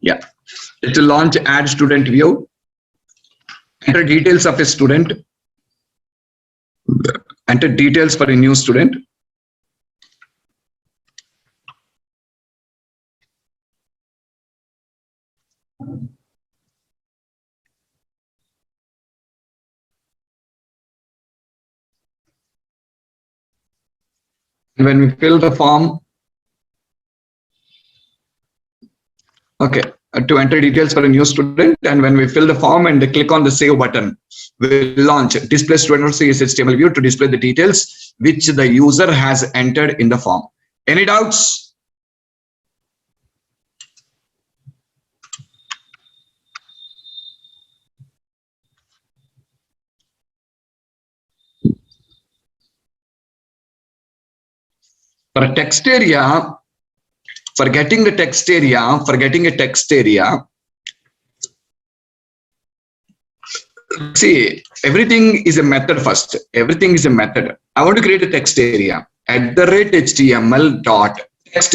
Yeah, it will launch add student view. Enter details of a student. Enter details for a new student. When we fill the form, okay, to enter details for a new student, and when we fill the form and click on the save button, we'll launch display student HTML view to display the details which the user has entered in the form. Any doubts? For a text area, for getting a text area, see, everything is a method first. Everything is a method. I want to create a text area @HTML.text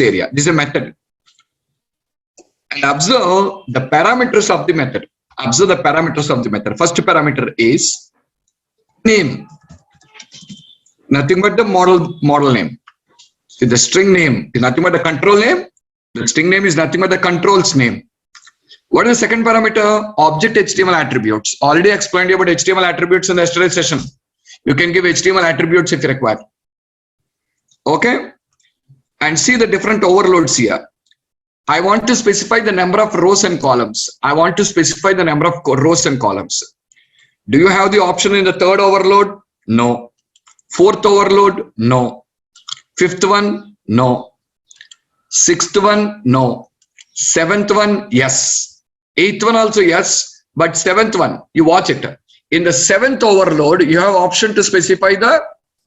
area. This is a method. And observe the parameters of the method. Observe the parameters of the method. First parameter is name. Nothing but the model name. The string name is nothing but the control name. The string name is nothing but the control's name. What is the second parameter? Object HTML attributes. Already explained about HTML attributes in the yesterday's session. You can give HTML attributes if you require. Okay. And see the different overloads here. I want to specify the number of rows and columns. Do you have the option in the third overload? No. Fourth overload? No. Fifth one? No. Sixth one? No. Seventh one? Yes. Eighth one also yes. But seventh one, you watch it. In the seventh overload, you have option to specify the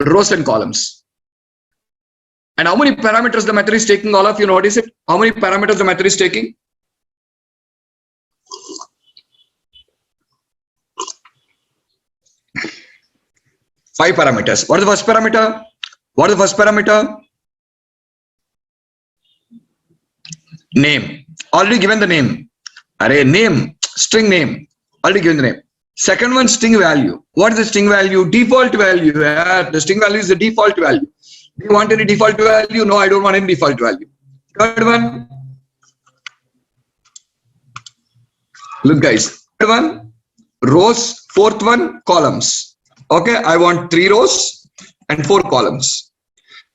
rows and columns. And how many parameters the method is taking? All of you notice it. How many parameters the method is taking? Five parameters. What is the first parameter? Name. Already given the name. Array name, string name. Already given the name. Second one, string value. What is the string value? Default value. The string value is the default value. Do you want any default value? No, I don't want any default value. Third one. Look, guys. Third one, rows. Fourth one, columns. Okay, I want 3 rows and 4 columns.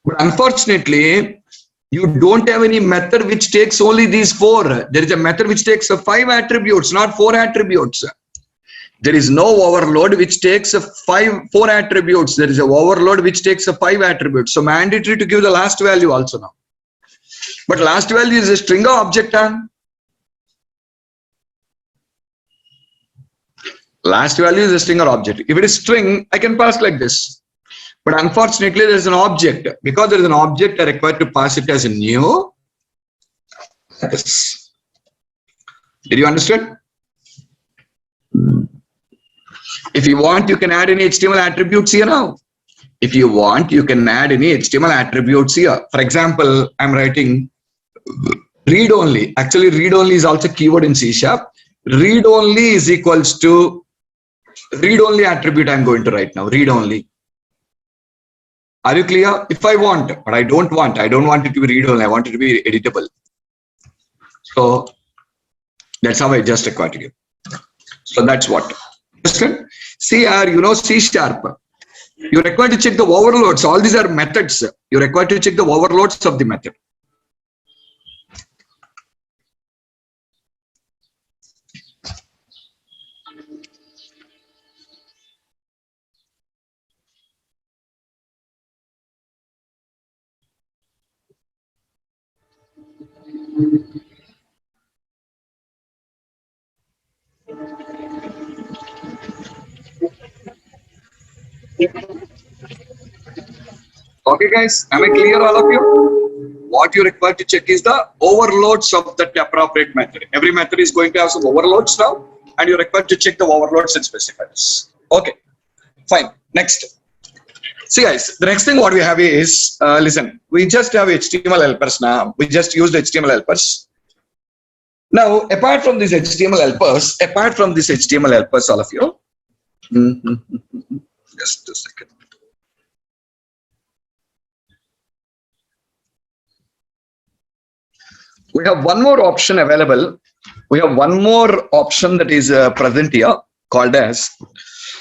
But unfortunately, you don't have any method which takes only these 4. There is a method which takes 5 attributes, not 4 attributes. There is no overload which takes 4 attributes. There is an overload which takes 5 attributes. So mandatory to give the last value also now. But last value is a string or object. Last value is a string or object. If it is string, I can pass like this. But unfortunately, there is an object. Because there is an object, I require to pass it as a new. Yes. Did you understand? If you want, you can add any HTML attributes here now. If you want, you can add any HTML attributes here. For example, I'm writing read only. Actually, read only is also keyword in C#. Read only is equals to read only attribute I'm going to write now. Read only. Are you clear? If I want, but I don't want it to be read only. I want it to be editable. So that's how I just require to give. So that's what. Understand? See here, you know C#. You require to check the overloads. All these are methods. You require to check the overloads of the method. Okay, guys, am I clear, all of you? What you require to check is the overloads of that appropriate method. Every method is going to have some overloads now, and you require to check the overloads and specifiers. Okay, fine. Next. See, guys, the next thing what we have is, listen, we just have HTML helpers now. We just used HTML helpers. Now, apart from these HTML helpers, all of you, just a second. We have one more option available. We have one more option that is present here called as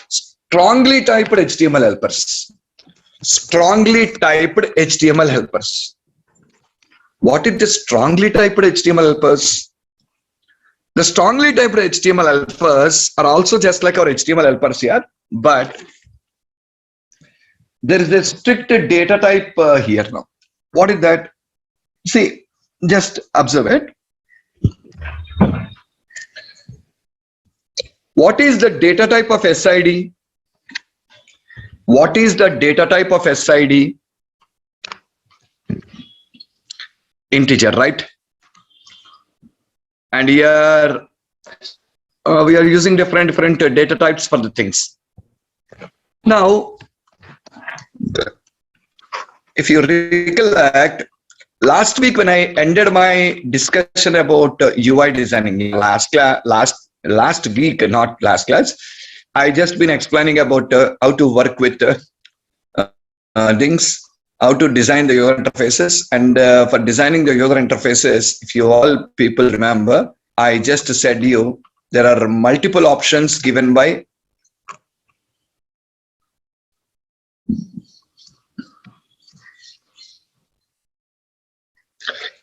strongly typed HTML helpers. Strongly typed HTML helpers. What is the strongly typed HTML helpers? The strongly typed HTML helpers are also just like our HTML helpers here, but there is a strict data type here now. What is that? See, just observe it. What is the data type of SID? What is the data type of SID? Integer, right? And here we are using different data types for the things. Now, if you recollect, last week when I ended my discussion about UI designing, last week, not last class, I just been explaining about how to work with things, how to design the user interfaces. And for designing the user interfaces, if you all people remember, I just said you, there are multiple options given by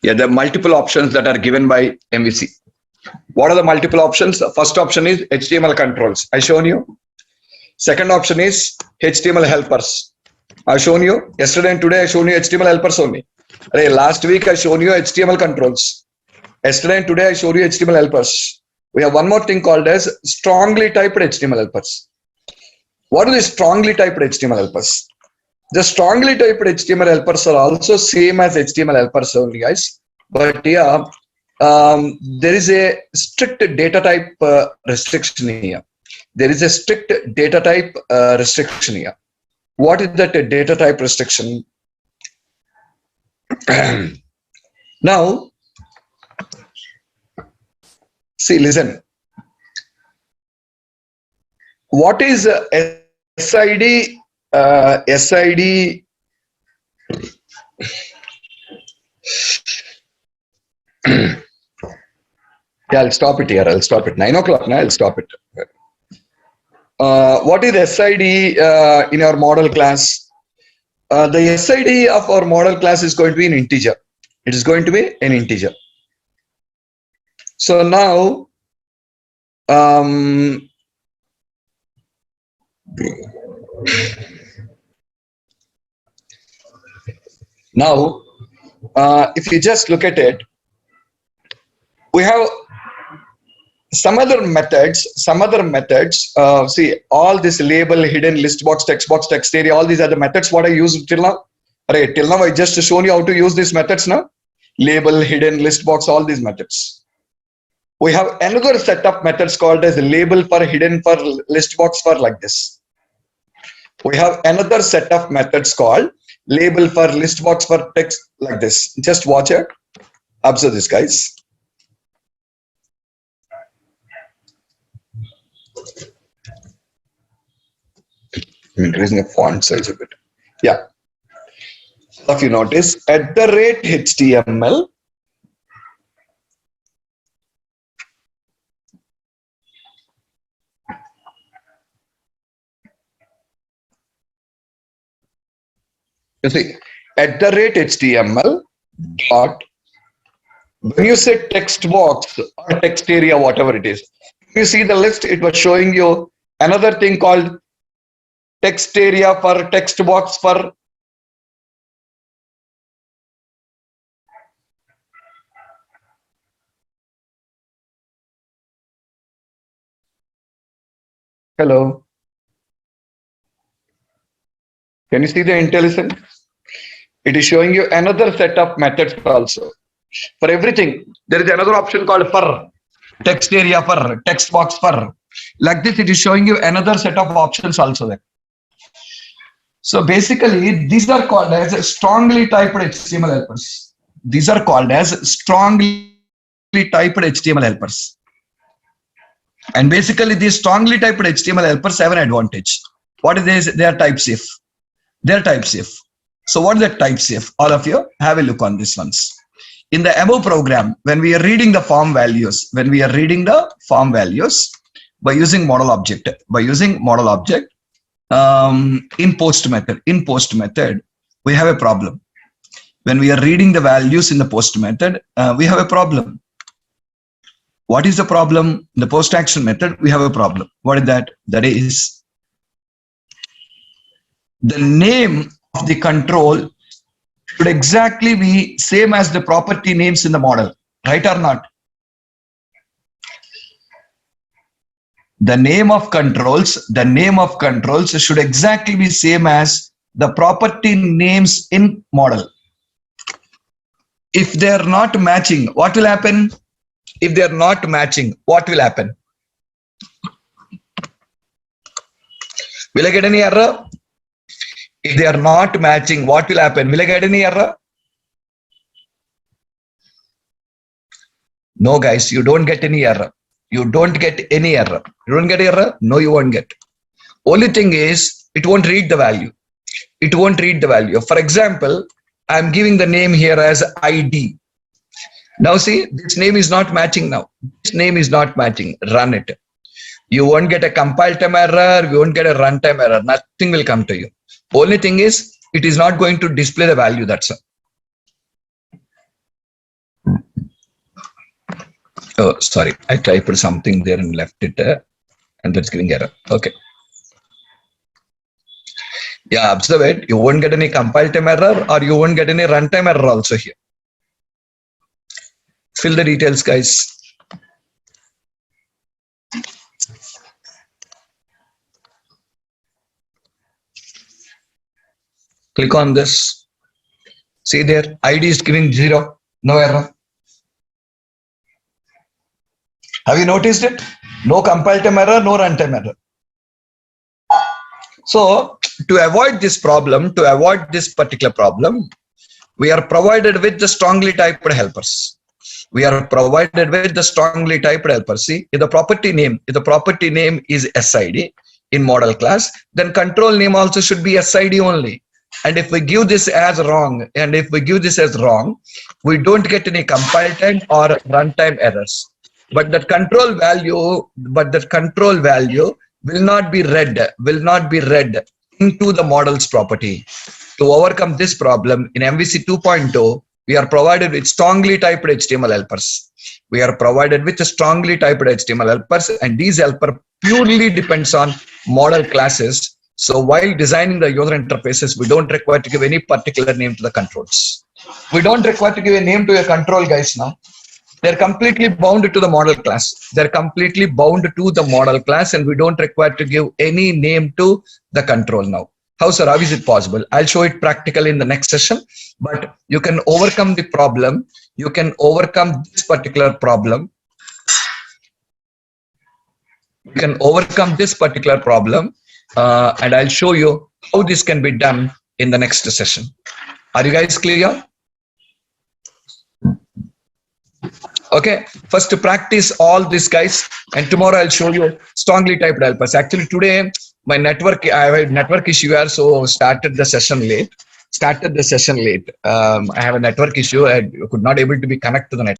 there are multiple options that are given by MVC. What are the multiple options? The first option is HTML controls. I shown you. Second option is HTML helpers. I shown you yesterday and today. I shown you HTML helpers only. Last week I shown you HTML controls. Yesterday and today I showed you HTML helpers. We have one more thing called as strongly typed HTML helpers. What are the strongly typed HTML helpers? The strongly typed HTML helpers are also same as HTML helpers only, guys. But yeah, there is a strict data type restriction here. There is a strict data type restriction here. What is that data type restriction? Now, see, listen. What is SID? SID. Yeah, I'll stop it here. I'll stop it. 9 o'clock now. I'll stop it. What is SID in our model class? The SID of our model class is going to be an integer. It is going to be an integer. So now, if you just look at it, we have some other methods. See, all this label, hidden, list box, text box, text area, all these are the methods what I used till now. Till now I just shown you how to use these methods now. Label, hidden, list box, all these methods. We have another set of methods called as label for, hidden for, list box for, like this. We have another set of methods called label for, list box for, text, like this. Just watch it. Observe this, guys. I'm increasing the font size a bit. Yeah. So if you notice, @HTML, you see, @HTML dot, when you say text box or text area, whatever it is, you see the list, it was showing you another thing called text area for, text box for. Hello. Can you see the IntelliSense? It is showing you another set of methods also. For everything, there is another option called for, text area for, text box for. Like this, it is showing you another set of options also there. So basically, these are called as strongly typed HTML helpers. These are called as strongly typed HTML helpers. And basically, these strongly typed HTML helpers have an advantage. What is this? They are type safe. They are type safe. So what is that type safe? All of you have a look on this ones. In the above program, when we are reading the form values, by using model object, in post method, we have a problem. When we are reading the values in the post method, we have a problem. What is the problem? In the post action method, we have a problem. What is that? That is, the name of the control should exactly be same as the property names in the model, right or not? The name of controls should exactly be same as the property names in model. If they are not matching, what will happen? If they are not matching, what will happen? Will I get any error? If they are not matching, what will happen? Will I get any error? No, guys, you don't get any error. You don't get any error. You don't get error? No, you won't get. Only thing is, it won't read the value. It won't read the value. For example, I'm giving the name here as ID. Now see, this name is not matching now. This name is not matching. Run it. You won't get a compile time error. You won't get a runtime error. Nothing will come to you. Only thing is, it is not going to display the value. That's all. Oh, sorry. I typed something there and left it, and that's giving error. Okay. Yeah, observe it. You won't get any compile time error, or you won't get any runtime error also here. Fill the details, guys. Click on this. See there, ID is giving 0, no error. Have you noticed it? No compile time error, no runtime error. So to avoid this problem, particular problem, we are provided with the strongly typed helpers. See, if the property name is SID in model class, then control name also should be SID only. And if we give this as wrong, we don't get any compile time or runtime errors. But that control value will not be read into the model's property. To overcome this problem, in MVC 2.0, we are provided with strongly typed HTML helpers. And these helper purely depends on model classes. So while designing the user interfaces, we don't require to give any particular name to the controls. We don't require to give a name to a control, guys, now. They're completely bound to the model class. And we don't require to give any name to the control now. How, sir? How is it possible? I'll show it practically in the next session, but you can overcome the problem. You can overcome this particular problem. and I'll show you how this can be done in the next session. Are you guys clear? Okay, first to practice all this, guys, and tomorrow I'll show you strongly typed helpers. Actually, today my network, I have a network issue here, so started the session late. I have a network issue. I could not able to be connected to the network.